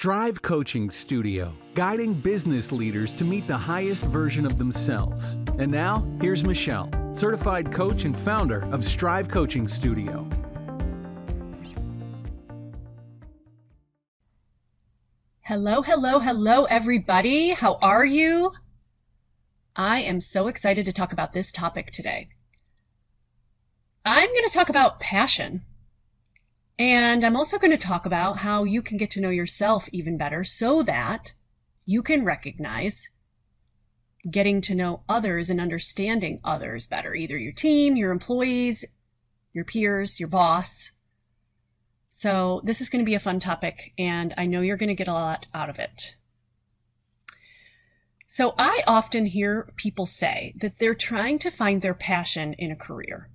Strive Coaching Studio, guiding business leaders to meet the highest version of themselves. And now, here's Michelle, certified coach and founder of Strive Coaching Studio. Hello, everybody. How are you? I am so excited to talk about this topic today. I'm going to talk about passion. And I'm also going to talk about how you can get to know yourself even better so that you can recognize getting to know others and understanding others better, either your team, your employees, your peers, your boss. So this is going to be a fun topic, and I know you're going to get a lot out of it. So I often hear people say that they're trying to find their passion in a career.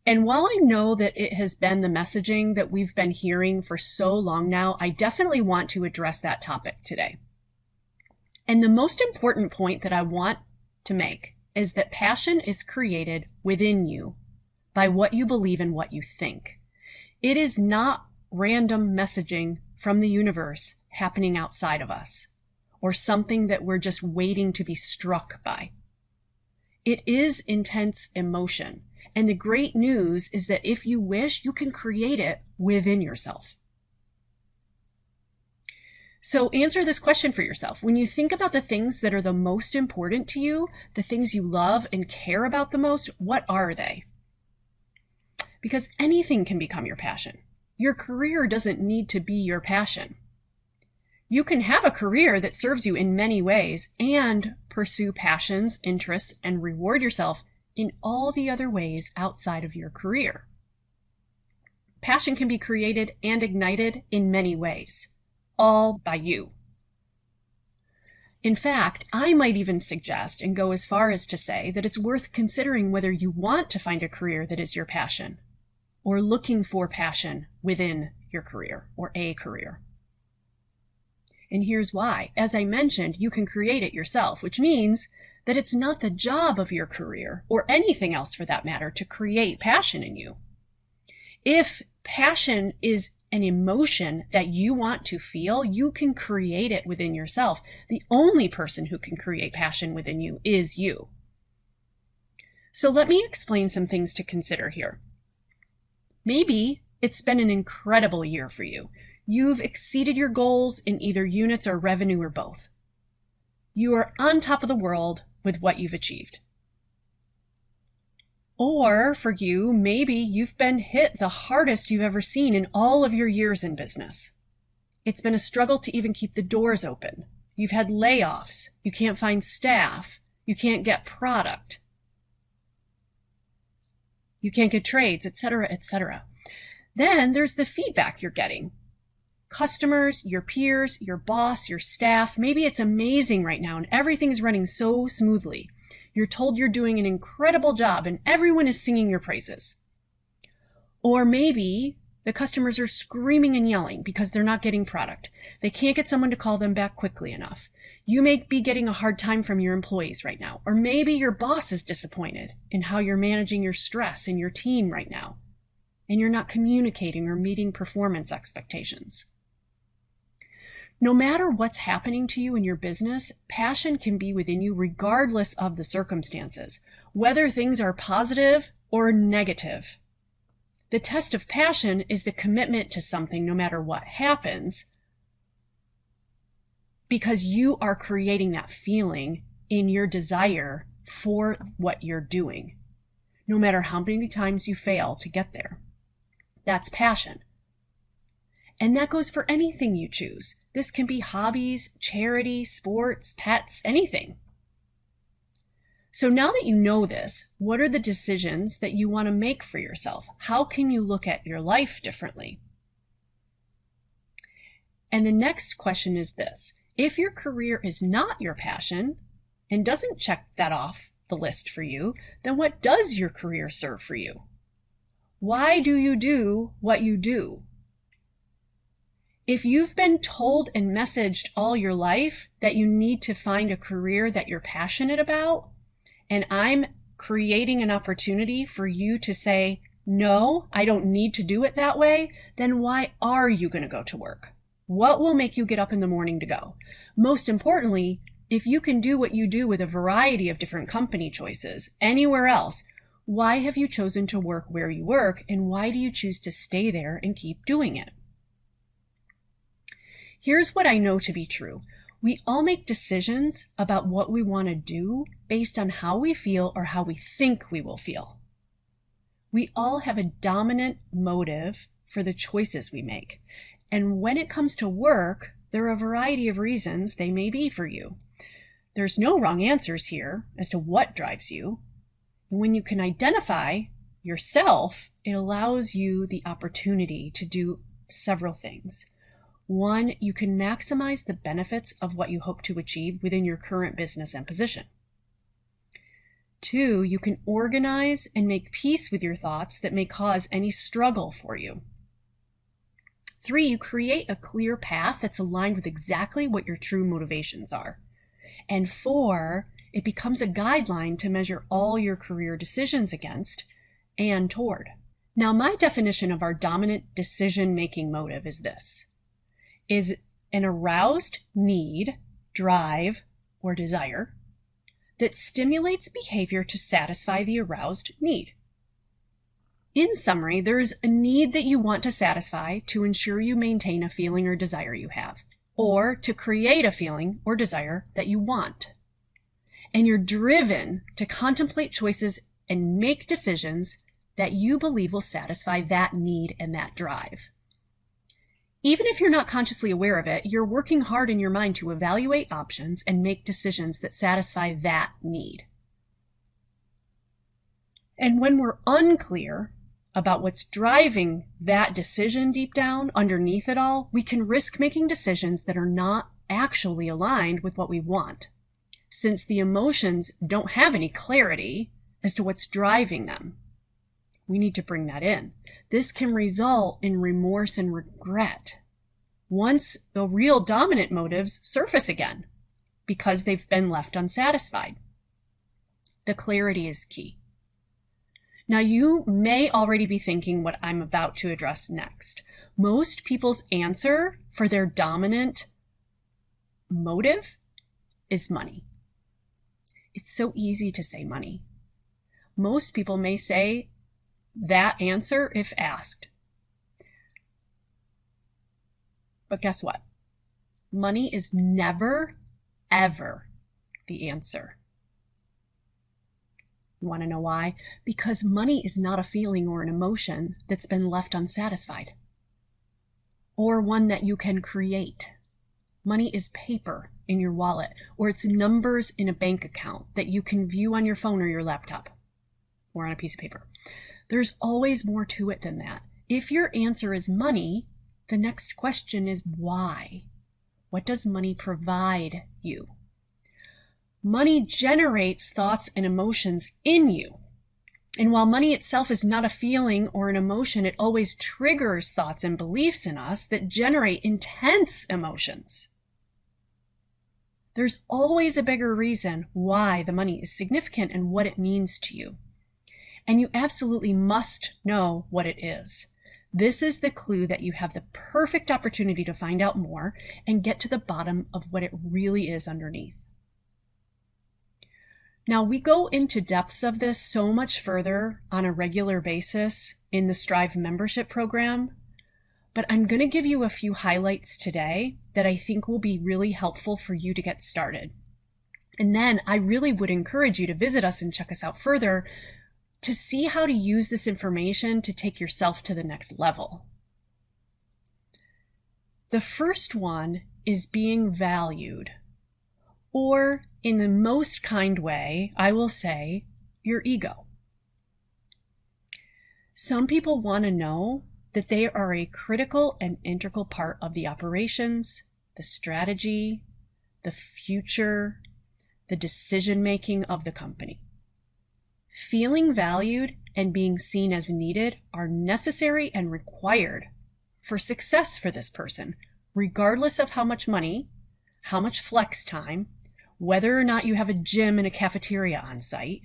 And while I know that it has been the messaging that we've been hearing for so long now, I definitely want to address that topic today. And the most important point that I want to make is that passion is created within you by what you believe and what you think. It is not random messaging from the universe happening outside of us or something that we're just waiting to be struck by. It is intense emotion. And the great news is that if you wish, you can create it within yourself. So answer this question for yourself. When you think about the things that are the most important to you, the things you love and care about the most, what are they? Because anything can become your passion. Your career doesn't need to be your passion. You can have a career that serves you in many ways and pursue passions, interests, and reward yourself in all the other ways outside of your career. Passion can be created and ignited in many ways, all by you. In fact, I might even suggest and go as far as to say that it's worth considering whether you want to find a career that is your passion, or looking for passion within your career or a career. And here's why. As I mentioned, you can create it yourself, which means that it's not the job of your career, or anything else for that matter, to create passion in you. If passion is an emotion that you want to feel, you can create it within yourself. The only person who can create passion within you is you. So let me explain some things to consider here. Maybe it's been an incredible year for you. You've exceeded your goals in either units or revenue or both. You are on top of the world with what you've achieved. Or for you, maybe you've been hit the hardest you've ever seen in all of your years in business. It's been a struggle to even keep the doors open. You've had layoffs. You can't find staff. You can't get product. You can't get trades, etc., etc. Then there's the feedback you're getting. Customers, your peers, your boss, your staff. Maybe it's amazing right now and everything's running so smoothly. You're told you're doing an incredible job and everyone is singing your praises. Or maybe the customers are screaming and yelling because they're not getting product. They can't get someone to call them back quickly enough. You may be getting a hard time from your employees right now. Or maybe your boss is disappointed in how you're managing your stress in your team right now, and you're not communicating or meeting performance expectations. No matter what's happening to you in your business, passion can be within you regardless of the circumstances, whether things are positive or negative. The test of passion is the commitment to something no matter what happens, because you are creating that feeling in your desire for what you're doing, no matter how many times you fail to get there. That's passion. And that goes for anything you choose. This can be hobbies, charity, sports, pets, anything. So now that you know this, what are the decisions that you want to make for yourself? How can you look at your life differently? And the next question is this. If your career is not your passion and doesn't check that off the list for you, then what does your career serve for you? Why do you do what you do? If you've been told and messaged all your life that you need to find a career that you're passionate about, and I'm creating an opportunity for you to say, no, I don't need to do it that way, then why are you going to go to work? What will make you get up in the morning to go? Most importantly, if you can do what you do with a variety of different company choices anywhere else, why have you chosen to work where you work, and why do you choose to stay there and keep doing it? Here's what I know to be true. We all make decisions about what we want to do based on how we feel or how we think we will feel. We all have a dominant motive for the choices we make. And when it comes to work, there are a variety of reasons they may be for you. There's no wrong answers here as to what drives you. And when you can identify yourself, it allows you the opportunity to do several things. One, you can maximize the benefits of what you hope to achieve within your current business and position. Two, you can organize and make peace with your thoughts that may cause any struggle for you. Three, you create a clear path that's aligned with exactly what your true motivations are. And four, it becomes a guideline to measure all your career decisions against and toward. Now, my definition of our dominant decision-making motive is this: is an aroused need, drive, or desire that stimulates behavior to satisfy the aroused need. In summary, there is a need that you want to satisfy to ensure you maintain a feeling or desire you have, or to create a feeling or desire that you want. And you're driven to contemplate choices and make decisions that you believe will satisfy that need and that drive. Even if you're not consciously aware of it, you're working hard in your mind to evaluate options and make decisions that satisfy that need. And when we're unclear about what's driving that decision deep down underneath it all, we can risk making decisions that are not actually aligned with what we want, since the emotions don't have any clarity as to what's driving them. We need to bring that in. This can result in remorse and regret once the real dominant motives surface again because they've been left unsatisfied. The clarity is key. Now, you may already be thinking what I'm about to address next. Most people's answer for their dominant motive is money. It's so easy to say money. Most people may say that answer if asked. But guess what? Money is never, ever the answer. You want to know why? Because money is not a feeling or an emotion that's been left unsatisfied, or one that you can create. Money is paper in your wallet, or it's numbers in a bank account that you can view on your phone or your laptop, or on a piece of paper. There's always more to it than that. If your answer is money, the next question is why? What does money provide you? Money generates thoughts and emotions in you. And while money itself is not a feeling or an emotion, it always triggers thoughts and beliefs in us that generate intense emotions. There's always a bigger reason why the money is significant and what it means to you. And you absolutely must know what it is. This is the clue that you have the perfect opportunity to find out more and get to the bottom of what it really is underneath. Now, we go into depths of this so much further on a regular basis in the Strive membership program, but I'm going to give you a few highlights today that I think will be really helpful for you to get started. And then I really would encourage you to visit us and check us out further to see how to use this information to take yourself to the next level. The first one is being valued, or in the most kind way, I will say, your ego. Some people want to know that they are a critical and integral part of the operations, the strategy, the future, the decision-making of the company. Feeling valued and being seen as needed are necessary and required for success for this person, regardless of how much money, how much flex time, whether or not you have a gym and a cafeteria on site.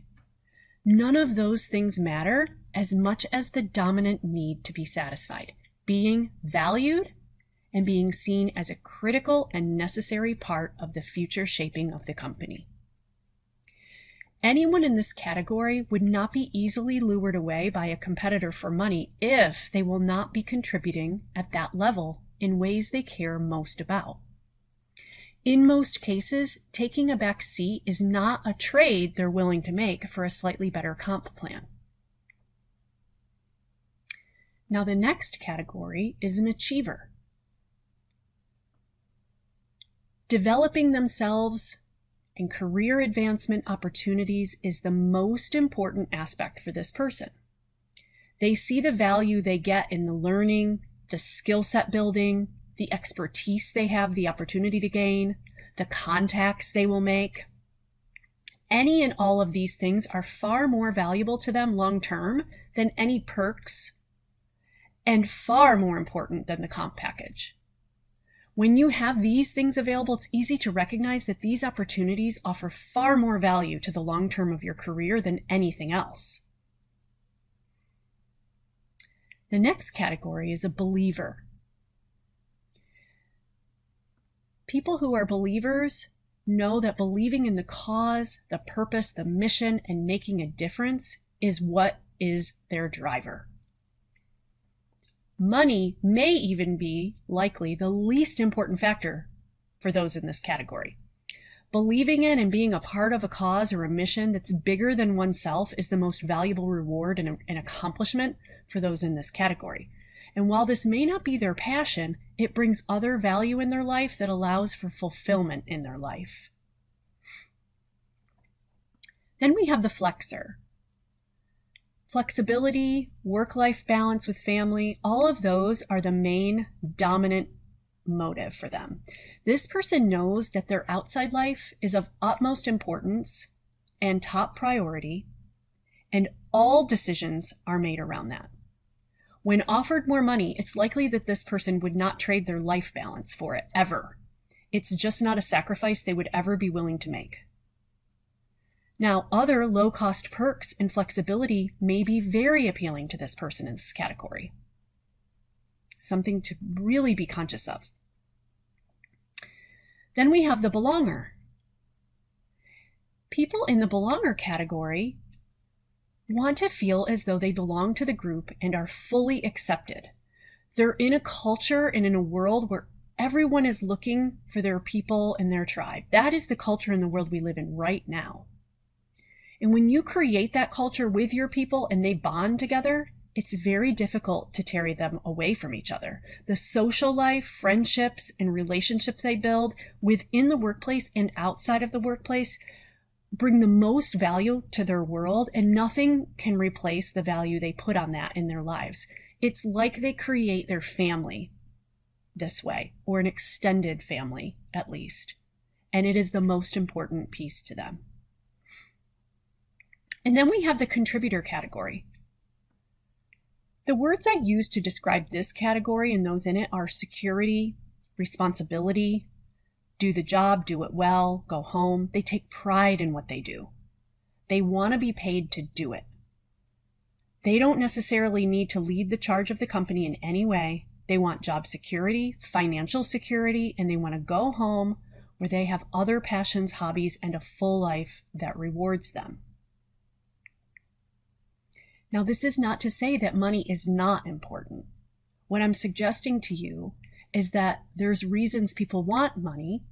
None of those things matter as much as the dominant need to be satisfied, being valued and being seen as a critical and necessary part of the future shaping of the company. Anyone in this category would not be easily lured away by a competitor for money if they will not be contributing at that level in ways they care most about. In most cases, taking a back seat is not a trade they're willing to make for a slightly better comp plan. Now, the next category is an achiever. Developing themselves and career advancement opportunities is the most important aspect for this person. They see the value they get in the learning, the skill set building, the expertise they have the opportunity to gain, the contacts they will make. Any and all of these things are far more valuable to them long term than any perks, and far more important than the comp package. When you have these things available, it's easy to recognize that these opportunities offer far more value to the long term of your career than anything else. The next category is a believer. People who are believers know that believing in the cause, the purpose, the mission, and making a difference is what is their driver. Money may even be likely the least important factor for those in this category. Believing in and being a part of a cause or a mission that's bigger than oneself is the most valuable reward and accomplishment for those in this category. And while this may not be their passion, it brings other value in their life that allows for fulfillment in their life. Then we have the flexor. Flexibility, work-life balance with family, all of those are the main dominant motive for them. This person knows that their outside life is of utmost importance and top priority, and all decisions are made around that. When offered more money, it's likely that this person would not trade their life balance for it, ever. It's just not a sacrifice they would ever be willing to make. Now, other low-cost perks and flexibility may be very appealing to this person in this category. Something to really be conscious of. Then we have the belonger. People in the belonger category want to feel as though they belong to the group and are fully accepted. They're in a culture and in a world where everyone is looking for their people and their tribe. That is the culture in the world we live in right now. And when you create that culture with your people and they bond together, it's very difficult to tear them away from each other. The social life, friendships, and relationships they build within the workplace and outside of the workplace bring the most value to their world, and nothing can replace the value they put on that in their lives. It's like they create their family this way, or an extended family at least. And it is the most important piece to them. And then we have the contributor category. The words I use to describe this category and those in it are security, responsibility, do the job, do it well, go home. They take pride in what they do. They want to be paid to do it. They don't necessarily need to lead the charge of the company in any way. They want job security, financial security, and they want to go home where they have other passions, hobbies, and a full life that rewards them. Now, this is not to say that money is not important. What I'm suggesting to you is that there's reasons people want money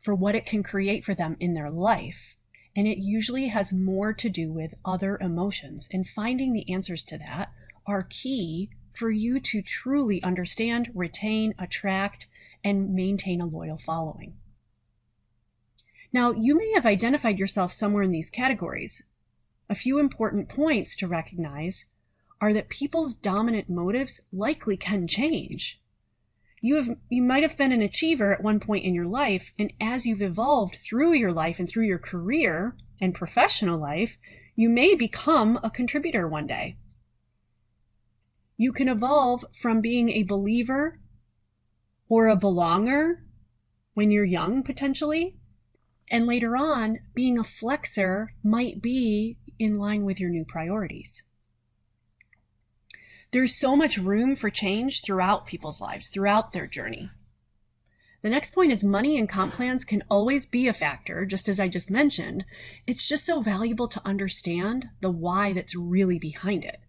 for what it can create for them in their life. And it usually has more to do with other emotions. And finding the answers to that are key for you to truly understand, retain, attract, and maintain a loyal following. Now, you may have identified yourself somewhere in these categories. A few important points to recognize are that people's dominant motives likely can change. You might have been an achiever at one point in your life, and as you've evolved through your life and through your career and professional life, you may become a contributor one day. You can evolve from being a believer or a belonger when you're young, potentially, and later on, being a flexor might be in line with your new priorities. There's so much room for change throughout people's lives, throughout their journey. The next point is money and comp plans can always be a factor, just as I just mentioned. It's just so valuable to understand the why that's really behind it.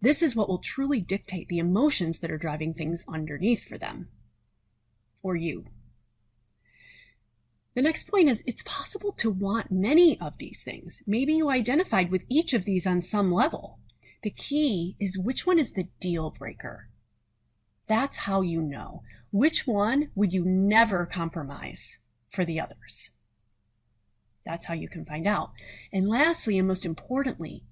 This is what will truly dictate the emotions that are driving things underneath for them, or you. The next point is it's possible to want many of these things. Maybe you identified with each of these on some level. The key is which one is the deal breaker. That's how you know. Which one would you never compromise for the others? That's how you can find out. And lastly, and most importantly,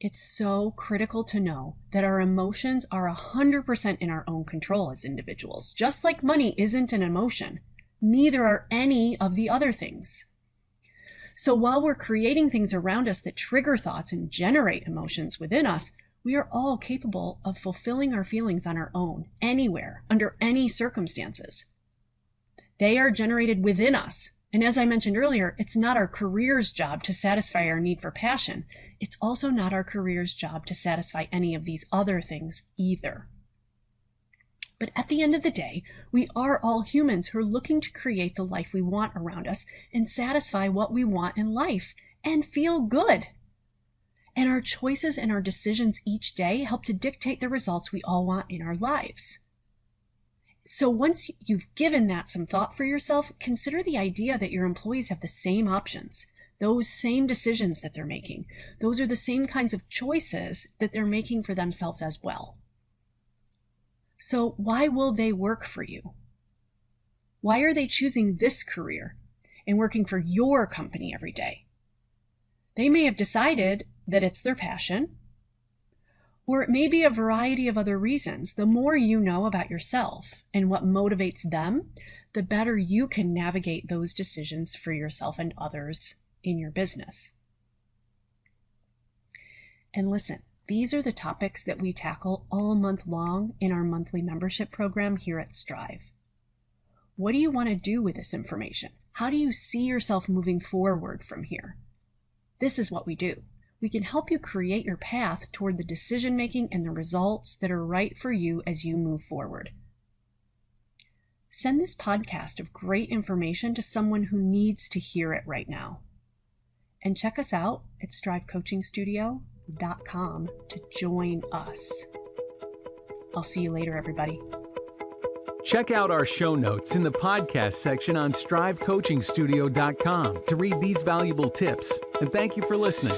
it's so critical to know that our emotions are 100% in our own control as individuals. Just like money isn't an emotion, neither are any of the other things. So while we're creating things around us that trigger thoughts and generate emotions within us, we are all capable of fulfilling our feelings on our own, anywhere, under any circumstances. They are generated within us. And as I mentioned earlier, it's not our career's job to satisfy our need for passion. It's also not our career's job to satisfy any of these other things either. But at the end of the day, we are all humans who are looking to create the life we want around us and satisfy what we want in life and feel good. And our choices and our decisions each day help to dictate the results we all want in our lives. So once you've given that some thought for yourself, consider the idea that your employees have the same options, those same decisions that they're making. Those are the same kinds of choices that they're making for themselves as well. So why will they work for you? Why are they choosing this career and working for your company every day? They may have decided that it's their passion, or it may be a variety of other reasons. The more you know about yourself and what motivates them, the better you can navigate those decisions for yourself and others in your business. And listen, these are the topics that we tackle all month long in our monthly membership program here at Strive. What do you want to do with this information? How do you see yourself moving forward from here? This is what we do. We can help you create your path toward the decision-making and the results that are right for you as you move forward. Send this podcast of great information to someone who needs to hear it right now. And check us out at strivecoachingstudio.com to join us. I'll see you later, everybody. Check out our show notes in the podcast section on strivecoachingstudio.com to read these valuable tips. And thank you for listening.